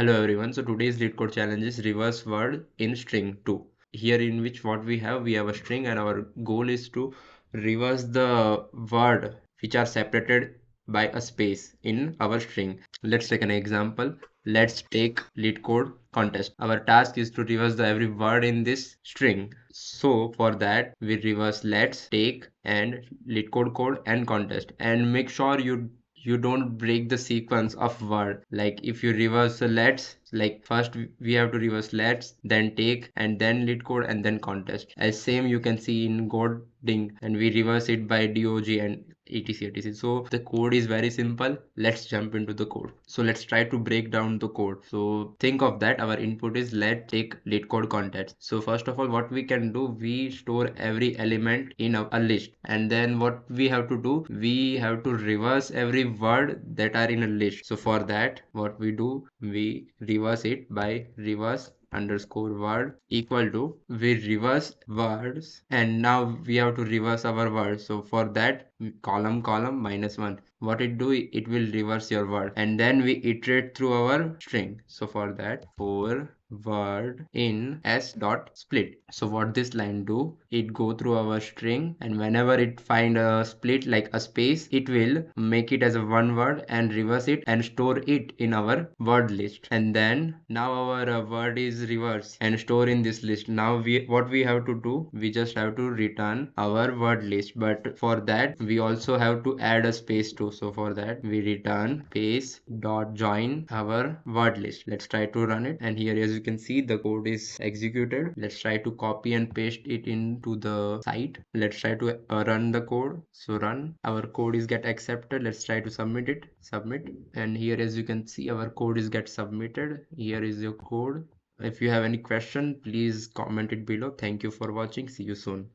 Hello everyone. So today's LeetCode challenge is reverse word in string 2. Here in which what we have a string and our goal is to reverse the word which are separated by a space in our string. Let's take an example. Let's take LeetCode contest. Our task is to reverse the every word in this string. So for that we reverse let's take and LeetCode code and contest, and make sure you don't break the sequence of word. Like if you reverse let's, like first we have to reverse let's, then take, and then LeetCode, and then contest, as same you can see in coding, and we reverse it by dog and etc. So the code is very simple. Let's jump into the code. So let's try to break down the code. So think of that our input is let take LeetCode contest. So first of all, what we can do, we store every element in a list, and then what we have to do, we have to reverse every word that are in a list. So for that what we do, we reverse it by reverse underscore word equal to, we reverse words, and now we have to reverse our word. So for that column -1, what it do, it will reverse your word, and then we iterate through our string. So for that, for word in s dot split. So what this line do, it go through our string, and whenever it find a split like a space, it will make it as a one word and reverse it and store it in our word list. And then now our word is reversed and store in this list. Now what we have to do, we just have to return our word list, but for that we also have to add a space too. So for that we return space dot join our word list. Let's try to run it, and here as you can see the code is executed. Let's try to copy and paste it into the site. Let's try to run the code. So run, our code is get accepted. Let's try to submit, and here as you can see our code is get submitted. Here is your code. If you have any question, please comment it below. Thank you for watching. See you soon.